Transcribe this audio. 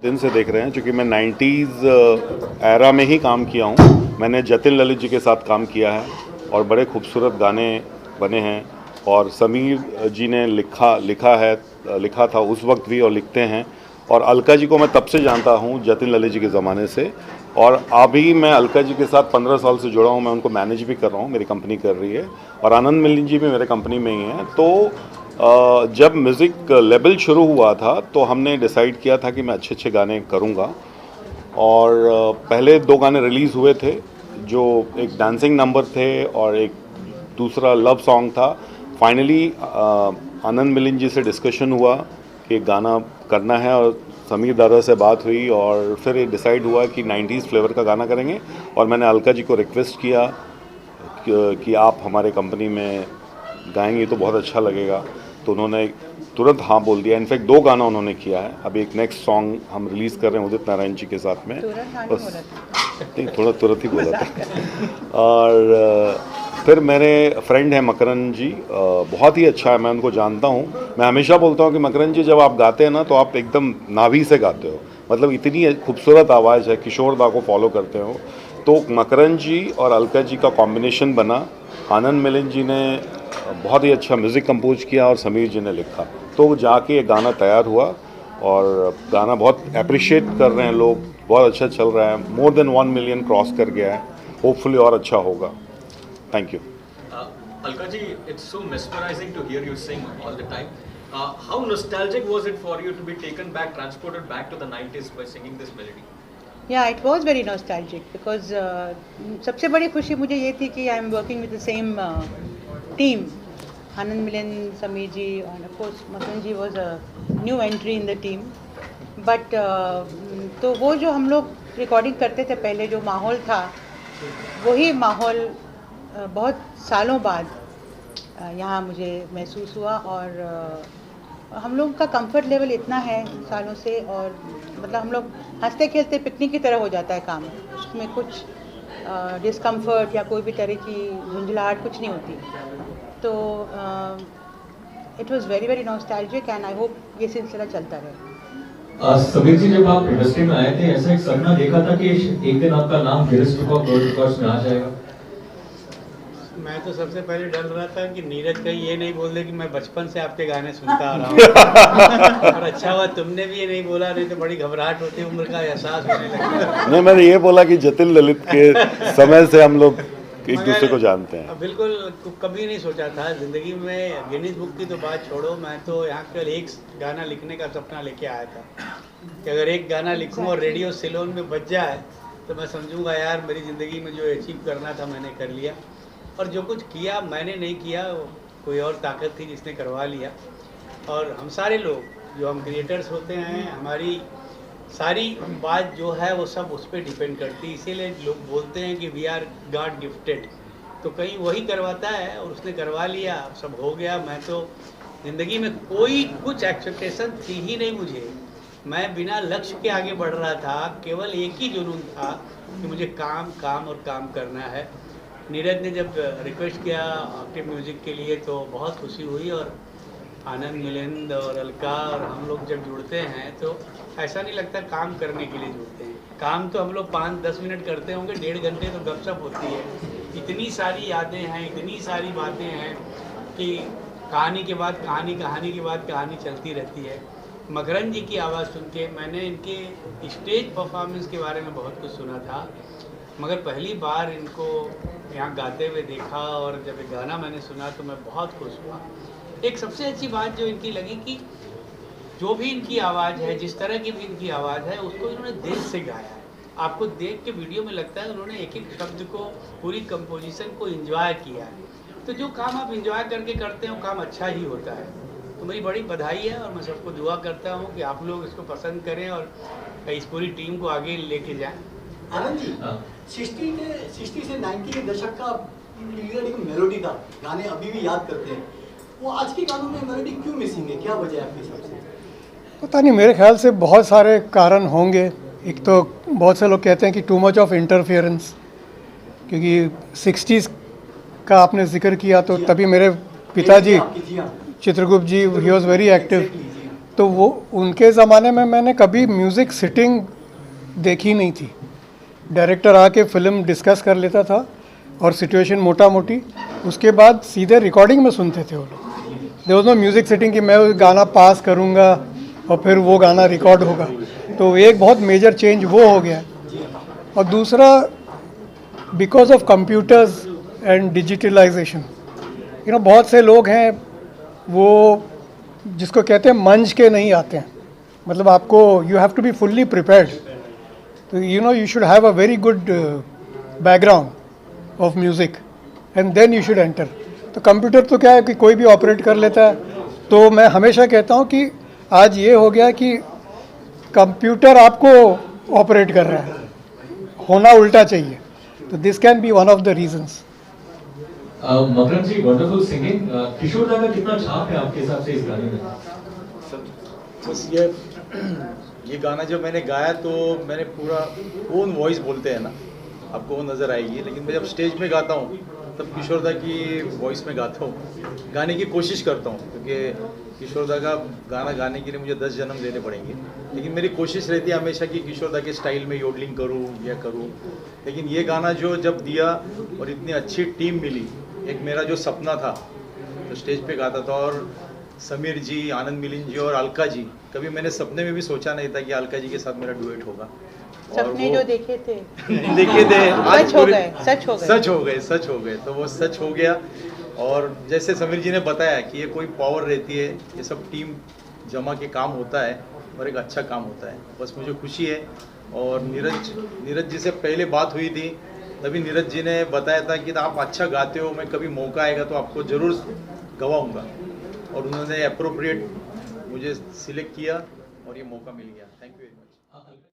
दिन से देख रहे हैं, क्योंकि मैं 90s एरा में ही काम किया हूँ। मैंने जतिन ललित जी के साथ काम किया है और बड़े खूबसूरत गाने बने हैं। और समीर जी ने लिखा था उस वक्त भी और लिखते हैं। और अलका जी को मैं तब से जानता हूँ, जतिन ललित जी के ज़माने से। और अभी मैं अलका जी के साथ 15 साल से जुड़ा हूँ। मैं उनको मैनेज भी कर रहा हूँ, मेरी कंपनी कर रही है। और आनंद मिलिंद जी भी मेरे कंपनी में ही हैं। तो जब म्यूज़िक लेवल शुरू हुआ था तो हमने डिसाइड किया था कि मैं अच्छे अच्छे गाने करूँगा। और पहले 2 गाने रिलीज़ हुए थे, जो एक डांसिंग नंबर थे और एक दूसरा लव सॉन्ग था। फाइनली आनंद मिलिंद जी से डिस्कशन हुआ कि गाना करना है, और समीर दादा से बात हुई और फिर ये डिसाइड हुआ कि 90s फ्लेवर का गाना करेंगे। और मैंने अलका जी को रिक्वेस्ट किया कि आप हमारे कंपनी में गाएंगे तो बहुत अच्छा लगेगा। तो उन्होंने तुरंत हाँ बोल दिया। इनफैक्ट 2 गाना उन्होंने किया है। अभी एक नेक्स्ट सॉन्ग हम रिलीज़ कर रहे हैं उदित नारायण जी के साथ में। बस नहीं, थोड़ा तुरंत ही बोला था। और फिर मेरे फ्रेंड हैं मकरन जी, बहुत ही अच्छा है, मैं उनको जानता हूँ। मैं हमेशा बोलता हूँ कि मकरन जी, जब आप गाते हैं ना तो आप एकदम नाभि से गाते हो, मतलब इतनी खूबसूरत आवाज़ है। किशोर दा को फॉलो करते हो। तो मकरन जी और अलका जी का कॉम्बिनेशन बना। आनंद मिलिंद जी ने बहुत ही अच्छा म्यूज़िक कंपोज किया और समीर जी ने लिखा। तो जाके ये गाना तैयार हुआ और गाना बहुत अप्रिशिएट कर रहे हैं लोग। बहुत अच्छा चल रहा है, मोर देन 1 मिलियन क्रॉस कर गया है। होपफुली और अच्छा होगा। Thank you. Alka ji, it's so mesmerizing to hear you sing all the time. How nostalgic was it for you to be taken back, transported back to the 90s by singing this melody? Yeah, it was very nostalgic because सबसे बड़ी खुशी मुझे ये थी कि I am working with the same team. Anand Milan, Sameer ji, and of course Makan ji was a new entry in the team. But तो वो जो हम लोग रिकॉर्डिंग करते थे पहले, जो माहौल था, वही माहौल बहुत सालों बाद यहाँ मुझे महसूस हुआ। और हम लोग का कंफर्ट लेवल इतना है सालों से, और मतलब हम लोग हंसते खेलते पिकनिक की तरह हो जाता है काम। उसमें कुछ डिस्कम्फर्ट या कोई भी तरह की झुंझलाहट कुछ नहीं होती। तो it was very very nostalgic and I hope ये सिलसिला चलता रहे। समीर जी, जब आप इंडस्ट्री में आए थे, ऐसा एक सपना देखा था कि एक दिन आपका नाम Guinness book of world records में आ जाएगा? मैं तो सबसे पहले डर रहा था कि नीरज कहीं ये नहीं बोल दे कि मैं बचपन से आपके गाने सुनता आ रहा हूँ। और अच्छा हुआ तुमने भी ये नहीं बोला, नहीं तो बड़ी घबराहट होती, उम्र का एहसास होने लगता। नहीं, मैंने ये बोला कि जतिन ललित के समय से हम लोग एक दूसरे को जानते हैं। बिल्कुल कभी नहीं सोचा था ज़िंदगी में। गिनीज बुक की तो बात छोड़ो, मैं तो यहाँ केवल एक गाना लिखने का सपना लेके आया था कि अगर एक गाना लिखूँ और रेडियो सिलोन में बज जाए तो मैं समझूंगा यार मेरी ज़िंदगी में जो अचीव करना था मैंने कर लिया। और जो कुछ किया मैंने नहीं किया, कोई और ताकत थी जिसने करवा लिया। और हम सारे लोग जो हम क्रिएटर्स होते हैं, हमारी सारी बात जो है वो सब उस पर डिपेंड करती है। इसीलिए लोग बोलते हैं कि वी आर गॉड गिफ्टेड। तो कहीं वही करवाता है और उसने करवा लिया, सब हो गया। मैं तो ज़िंदगी में कोई कुछ एक्सपेक्टेशन थी ही नहीं मुझे। मैं बिना लक्ष्य के आगे बढ़ रहा था, केवल एक ही जुनून था कि मुझे काम काम और काम करना है। नीरज ने जब रिक्वेस्ट किया एक्टिव म्यूज़िक के लिए तो बहुत खुशी हुई। और आनंद मिलिंद और अलका और हम लोग जब जुड़ते हैं तो ऐसा नहीं लगता काम करने के लिए जुड़ते हैं। काम तो हम लोग 5-10 मिनट करते होंगे, 1.5 घंटे तो गपशप होती है। इतनी सारी यादें हैं, इतनी सारी बातें हैं कि कहानी के बाद कहानी, कहानी के बाद कहानी चलती रहती है। मकरन जी की आवाज़ सुन के मैंने इनके स्टेज परफॉर्मेंस के बारे में बहुत कुछ सुना था, मगर पहली बार इनको यहाँ गाते हुए देखा और जब ये गाना मैंने सुना तो मैं बहुत खुश हुआ। एक सबसे अच्छी बात जो इनकी लगी कि जो भी इनकी आवाज़ है, जिस तरह की भी इनकी आवाज़ है, उसको इन्होंने दिल से गाया है। आपको देख के वीडियो में लगता है उन्होंने एक एक शब्द को, पूरी कंपोजिशन को एंजॉय किया है। तो जो काम आप एंजॉय करके करते हैं वो काम अच्छा ही होता है। तो मेरी बड़ी बधाई है और मैं सबको दुआ करता हूँ कि आप लोग इसको पसंद करें और इस पूरी टीम को आगे लेके जाएं। आनंद जी, 60 से 90 के दशक का एक मेलोडी था, गाने अभी भी याद करते हैं। वो आज के गानों में मेलोडी क्यों मिसिंग है, क्या वजह है आपके हिसाब से? पता नहीं, मेरे ख्याल से बहुत सारे कारण होंगे। एक तो बहुत से लोग कहते हैं कि टू मच ऑफ इंटरफेरेंस, क्योंकि 60s का आपने जिक्र किया तो तभी मेरे पिताजी चित्रगुप्त जी, ही वॉज वेरी एक्टिव। तो वो उनके ज़माने में मैंने कभी म्यूज़िक सिटिंग देखी नहीं थी। डायरेक्टर आके फिल्म डिस्कस कर लेता था और सिचुएशन मोटा मोटी, उसके बाद सीधे रिकॉर्डिंग में सुनते थे वो लोग। There was no music sitting कि मैं वो गाना पास करूँगा और फिर वो गाना रिकॉर्ड होगा। तो एक बहुत मेजर चेंज वो हो गया। और दूसरा, because of computers and digitalization, बहुत से लोग हैं वो जिसको कहते हैं मंच के नहीं आते हैं, मतलब आपको you have to be fully prepared. तो you should have a very good background of music and then you should enter. तो कंप्यूटर तो क्या है कि कोई भी ऑपरेट कर लेता है। तो मैं हमेशा कहता हूँ कि आज ये हो गया कि कंप्यूटर आपको ऑपरेट कर रहा है, होना उल्टा चाहिए। तो this can be one of the reasons. Makarand ji, wonderful singing. Kishore da का कितना छाप है आपके हिसाब से इस गाने में? बस ये गाना जब मैंने गाया तो मैंने पूरा ओन वॉइस बोलते हैं ना, आपको वो नज़र आएगी, लेकिन मैं जब स्टेज में गाता हूँ तब किशोर दा की वॉइस में गाता हूँ, गाने की कोशिश करता हूँ, क्योंकि किशोर दा का गाना गाने के लिए मुझे 10 जन्म देने पड़ेंगे, लेकिन मेरी कोशिश रहती है हमेशा कि किशोर दा के स्टाइल में योडलिंग करूँ या करूँ। लेकिन ये गाना जो जब दिया और इतनी अच्छी टीम मिली, एक मेरा जो सपना था तो स्टेज पे गाता था, और समीर जी, आनंद मिलिंद जी और अलका जी, कभी मैंने सपने में भी सोचा नहीं था कि अलका जी के साथ मेरा डुएट होगा। सपने जो देखे थे देखे थे आज सच हो गए, सच हो गए, सच हो गए, सच हो गए। तो वो सच हो गया। और जैसे समीर जी ने बताया कि ये कोई पावर रहती है, ये सब टीम जमा के काम होता है और एक अच्छा काम होता है। बस मुझे खुशी है। और नीरज जी से पहले बात हुई थी, तभी नीरज जी ने बताया था कि आप अच्छा गाते हो, मैं कभी मौका आएगा तो आपको ज़रूर गवाऊंगा, और उन्होंने अप्रोप्रिएट मुझे सिलेक्ट किया और ये मौका मिल गया। Thank you very much.